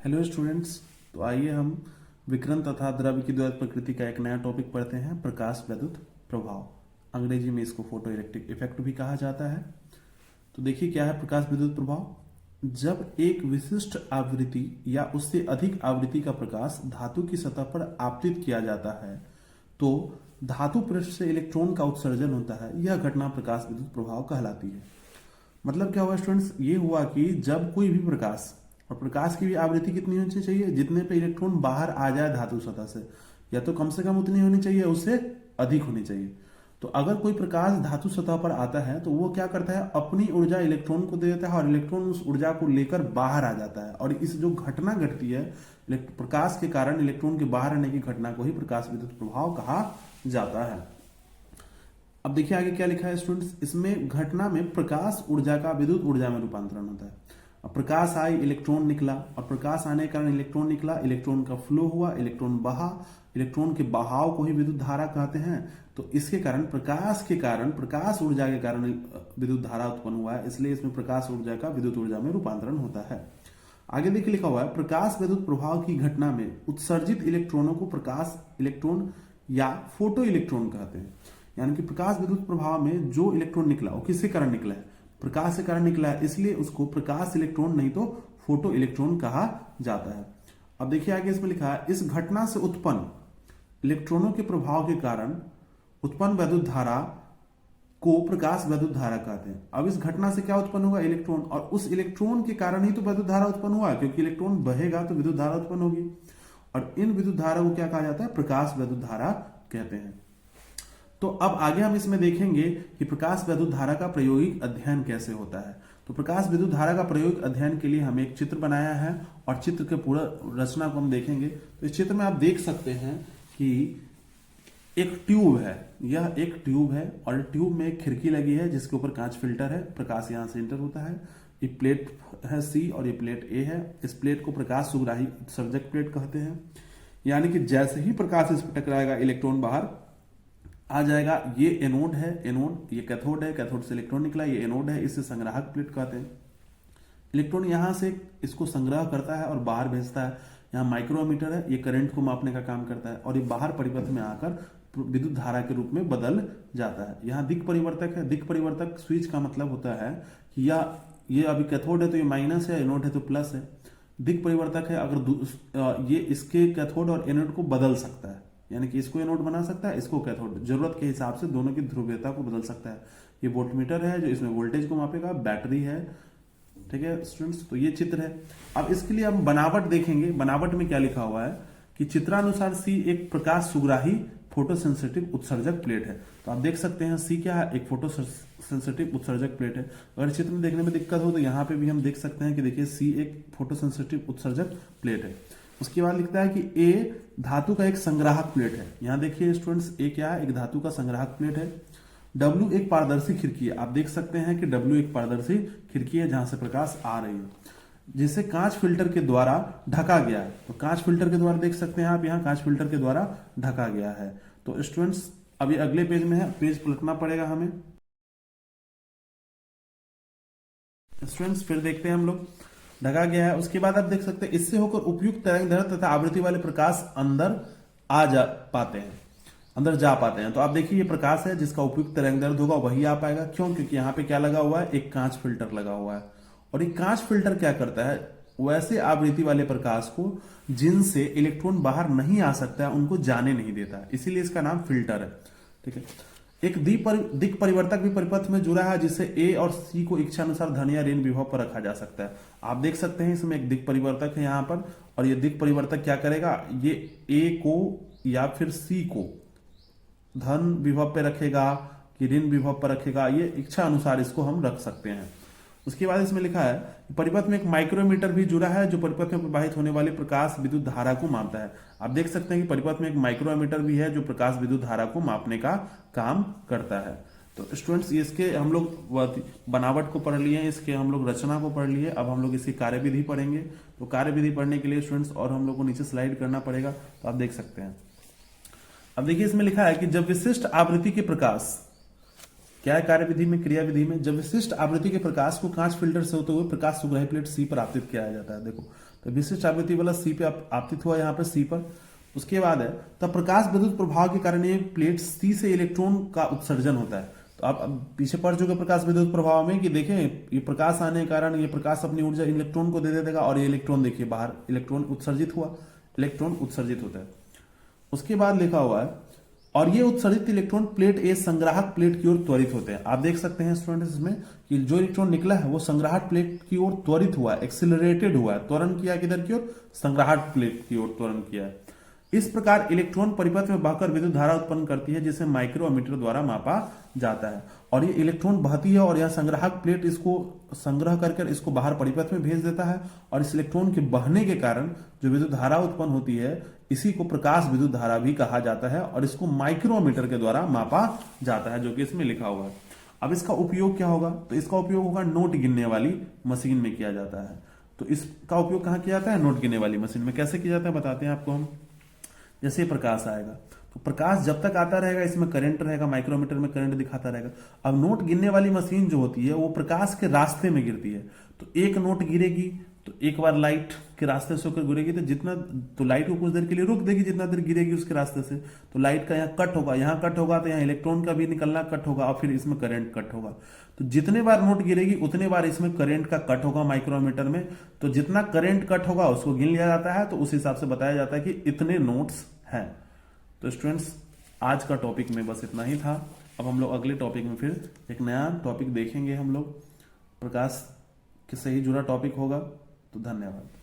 Hello students. तो आइए हम विकिरण तथा द्रव्य की द्वैत प्रकृति का एक नया टॉपिक पढ़ते हैं, प्रकाश विद्युत प्रभाव। अंग्रेजी में इसको फोटो इलेक्ट्रिक इफेक्ट भी कहा जाता है। तो देखिए क्या है प्रकाश विद्युत प्रभाव। जब एक विशिष्ट आवृत्ति या उससे अधिक आवृत्ति का प्रकाश धातु की सतह पर आपतित किया जाता है तो धातु पृष्ठ से इलेक्ट्रॉन का उत्सर्जन होता है। यह घटना प्रकाश विद्युत प्रभाव कहलाती है। मतलब क्या हुआ स्टूडेंट्स, ये हुआ कि जब कोई भी प्रकाश, और प्रकाश की भी आवृत्ति कितनी होनी चाहिए, जितने पे इलेक्ट्रॉन बाहर आ जाए धातु सतह से, या तो कम से कम उतनी होनी चाहिए, उससे अधिक होनी चाहिए। तो अगर कोई प्रकाश धातु सतह पर आता है तो वो क्या करता है, अपनी ऊर्जा इलेक्ट्रॉन को दे देता है और इलेक्ट्रॉन उस ऊर्जा को लेकर बाहर आ जाता है। और इस जो घटना घटती है प्रकाश के कारण इलेक्ट्रॉन के बाहर आने की घटना को ही प्रकाश विद्युत प्रभाव कहा जाता है। अब देखिए आगे क्या लिखा है स्टूडेंट्स, इसमें घटना में प्रकाश ऊर्जा का विद्युत ऊर्जा में रूपांतरण होता है। अब प्रकाश आई, इलेक्ट्रॉन निकला, और प्रकाश आने के कारण इलेक्ट्रॉन निकला, इलेक्ट्रॉन का फ्लो हुआ, इलेक्ट्रॉन बहा, इलेक्ट्रॉन के बहाव को ही विद्युत धारा कहते हैं। तो इसके कारण प्रकाश के कारण, प्रकाश ऊर्जा के कारण विद्युत धारा उत्पन्न हुआ है, इसलिए इसमें प्रकाश ऊर्जा का विद्युत ऊर्जा में रूपांतरण होता है। आगे देखिए लिखा हुआ है, प्रकाश विद्युत प्रभाव की घटना में उत्सर्जित इलेक्ट्रॉनों को प्रकाश इलेक्ट्रॉन या फोटो इलेक्ट्रॉन कहते हैं। यानी कि प्रकाश विद्युत प्रभाव में जो इलेक्ट्रॉन निकला वो किसके कारण निकला है, प्रकाश के कारण निकला है, इसलिए उसको प्रकाश इलेक्ट्रॉन नहीं तो फोटो इलेक्ट्रॉन कहा जाता है। अब देखिए आगे इसमें लिखा है, इस घटना से उत्पन्न इलेक्ट्रॉनों के प्रभाव के कारण उत्पन्न विद्युत धारा को प्रकाश विद्युत धारा कहते हैं। अब इस घटना से क्या उत्पन्न होगा, इलेक्ट्रॉन, और उस इलेक्ट्रॉन के कारण ही तो विद्युत धारा उत्पन्न हुआ, क्योंकि इलेक्ट्रॉन बहेगा तो विद्युत धारा उत्पन्न होगी, और इन विद्युत धारा को क्या कहा जाता है, प्रकाश विद्युत धारा कहते हैं। तो अब आगे हम इसमें देखेंगे कि प्रकाश विद्युत धारा का प्रायोगिक अध्ययन कैसे होता है। तो प्रकाश विद्युत धारा का प्रायोगिक अध्ययन के लिए हम एक चित्र बनाया है और चित्र के पूरा रचना को हम देखेंगे। तो इस चित्र में आप देख सकते हैं कि एक ट्यूब है, यह एक ट्यूब है, और ट्यूब में एक खिड़की लगी है जिसके ऊपर कांच फिल्टर है, प्रकाश यहां से इंटर होता है। ये प्लेट है सी और ये प्लेट ए है। इस प्लेट को प्रकाश सुग्राही उत्सर्जक प्लेट कहते हैं। यानी कि जैसे ही प्रकाश इस पर टकराएगा इलेक्ट्रॉन बाहर आ जाएगा। ये एनोड है, एनोड, ये कैथोड है, कैथोड से इलेक्ट्रॉन निकला, ये एनोड है, इसे संग्राहक प्लेट कहते हैं। इलेक्ट्रॉन यहां से इसको संग्रह करता है और बाहर भेजता है। यहाँ माइक्रोमीटर है, ये करंट को मापने का काम करता है, और ये बाहर परिपथ में आकर विद्युत धारा के रूप में बदल जाता है। यहाँ दिक् परिवर्तक है। दिक् परिवर्तक स्विच का मतलब होता है कि ये अभी कैथोड है तो ये माइनस है, एनोड है तो प्लस है। दिक् परिवर्तक है अगर ये इसके कैथोड और एनोड को बदल सकता है, यानी कि इसको एनोड बना सकता है, इसको कैथोड, जरूरत के हिसाब से दोनों की ध्रुवीयता को बदल सकता है। ये वोल्टमीटर है जो इसमें वोल्टेज को मापेगा, बैटरी है, ठीक है स्टूडेंट्स। तो ये चित्र है। अब इसके लिए हम बनावट देखेंगे। बनावट में क्या लिखा हुआ है कि चित्रानुसार सी एक प्रकाश सुग्राही फोटोसेंसिटिव उत्सर्जक प्लेट है। तो आप देख सकते हैं सी क्या है, एक फोटोसेंसिटिव उत्सर्जक प्लेट है। अगर चित्र में देखने में दिक्कत हो तो यहाँ पे भी हम देख सकते हैं कि देखिए सी एक फोटोसेंसिटिव उत्सर्जक प्लेट है। उसके बाद लिखता है कि ए धातु का एक संग्राहक प्लेट है। यहां देखिए स्टूडेंट्स, ए क्या है, एक धातु का संग्राहक प्लेट है। डब्ल्यू एक पारदर्शी खिड़की है। आप देख सकते हैं कि डब्ल्यू एक पारदर्शी खिड़की है जहां से प्रकाश आ रही है, जिसे कांच फिल्टर के द्वारा ढका गया है। तो कांच फिल्टर के द्वारा देख सकते हैं आप, यहाँ कांच फिल्टर के द्वारा ढका गया है। तो स्टूडेंट्स अभी अगले पेज में है, पेज पलटना पड़ेगा हमें। स्टूडेंट्स फिर देखते हैं हम लोग, ढका गया है। उसके बाद आप देख सकते हैं इससे होकर उपयुक्त तरंगदैर्ध्य तथा आवृत्ति वाले प्रकाश अंदर आ जा पाते हैं, अंदर जा पाते हैं। तो आप देखिए ये प्रकाश है जिसका उपयुक्त तरंगदैर्ध्य होगा वही आ पाएगा। क्यों? क्योंकि यहाँ पे क्या लगा हुआ है, एक कांच फिल्टर लगा हुआ है। और ये कांच फिल्टर क्या करता है, वैसे आवृत्ति वाले प्रकाश को जिनसे इलेक्ट्रॉन बाहर नहीं आ सकता है उनको जाने नहीं देता, इसीलिए इसका नाम फिल्टर है, ठीक है। एक दिक् परिवर्तक भी परिपथ में जुड़ा है, जिससे ए और सी को इच्छानुसार धन या ऋण विभव पर रखा जा सकता है। आप देख सकते हैं इसमें एक दिक् परिवर्तक है यहाँ पर, और ये दिक् परिवर्तक क्या करेगा, ये ए को या फिर सी को धन विभव पे रखेगा कि ऋण विभव पर रखेगा, ये इच्छा अनुसार इसको हम रख सकते हैं। उसके बाद इसमें लिखा है परिपथ में एक माइक्रोमीटर भी जुड़ा है जो परिपथ में प्रवाहित होने वाले प्रकाश विद्युत धारा को मापता है। आप देख सकते हैं कि परिपथ में एक माइक्रोमीटर भी है जो प्रकाश विद्युत धारा को मापने का काम करता है। तो स्टूडेंट्स इसके हम लोग बनावट को पढ़ लिए, इसके हम लोग रचना को पढ़ लिए। अब हम लोग इसकी कार्यविधि पढ़ेंगे। तो कार्यविधि पढ़ने के लिए स्टूडेंट्स और हम लोग को नीचे स्लाइड करना पड़ेगा, तो आप देख सकते हैं। अब देखिए इसमें लिखा है कि जब विशिष्ट आवृत्ति के प्रकाश, क्या है कार्यविधि में, क्रियाविधि में, जब विशिष्ट आवृत्ति के प्रकाश को कांच फिल्टर से होते हुए प्रकाश सुग्राही प्लेट सी पर आपतित किया जाता है। देखो तो विशिष्ट आवृत्ति वाला सी पे आपतित हुआ यहाँ पे सी पर। उसके बाद है तब प्रकाश विद्युत प्रभाव के कारण ये प्लेट सी से इलेक्ट्रॉन का उत्सर्जन होता है। तो आप अब पीछे पढ़ चुके प्रकाश विद्युत प्रभाव में कि देखें ये प्रकाश आने के कारण ये प्रकाश अपनी ऊर्जा इलेक्ट्रॉन को दे देगा और ये इलेक्ट्रॉन देखिए बाहर इलेक्ट्रॉन उत्सर्जित हुआ, इलेक्ट्रॉन उत्सर्जित होता है। उसके बाद लिखा हुआ है और ये उत्सर्जित इलेक्ट्रॉन प्लेट ए संग्राहक प्लेट की ओर त्वरित होते हैं। आप देख सकते हैं स्टूडेंट्स इसमें कि जो इलेक्ट्रॉन निकला है वो संग्राहक प्लेट की ओर त्वरित हुआ, एक्सिलरेटेड हुआ, त्वरण किया किधर की ओर, संग्राहक प्लेट की ओर त्वरण किया है। इस प्रकार इलेक्ट्रॉन परिपथ में बहकर विद्युत धारा उत्पन्न करती है जिसे माइक्रोमीटर द्वारा मापा जाता है। और ये इलेक्ट्रॉन बहती है और यह संग्राहक प्लेट इसको संग्रह कर इसको बाहर परिपथ में भेज देता है और इस इलेक्ट्रॉन के बहने के कारण जो विद्युत धारा उत्पन्न होती है इसी को प्रकाश विद्युत धारा भी कहा जाता है और इसको माइक्रोमीटर के द्वारा मापा जाता है, जो कि इसमें लिखा हुआ है। अब इसका उपयोग क्या होगा, तो इसका उपयोग होगा नोट गिनने वाली मशीन में किया जाता है। तो इसका उपयोग कहाँ किया जाता है, नोट गिनने वाली मशीन में। कैसे किया जाता है बताते हैं आपको हम। जैसे प्रकाश आएगा तो प्रकाश जब तक आता रहेगा इसमें करंट रहेगा, माइक्रोमीटर में करंट दिखाता रहेगा। अब नोट गिनने वाली मशीन जो होती है वो प्रकाश के रास्ते में गिरती है। तो एक नोट गिरेगी तो एक बार लाइट के रास्ते से होकर गिरेगी तो लाइट को कुछ देर के लिए रुक देगी, जितना देर गिरेगी उसके रास्ते से। तो लाइट का यहाँ कट होगा, यहाँ कट होगा तो यहाँ इलेक्ट्रॉन का भी निकलना कट होगा और फिर इसमें करंट कट होगा। तो जितने बार नोट गिरेगी उतने बार इसमें करंट का कट होगा माइक्रोमीटर में। तो जितना करंट कट होगा उसको गिन लिया जाता है, तो उस हिसाब से बताया जाता है कि इतने नोट्स हैं। तो स्टूडेंट्स आज का टॉपिक में बस इतना ही था। अब हम लोग अगले टॉपिक में फिर एक नया टॉपिक देखेंगे। हम लोग प्रकाश के से ही जुड़ा टॉपिक होगा। तो धन्यवाद।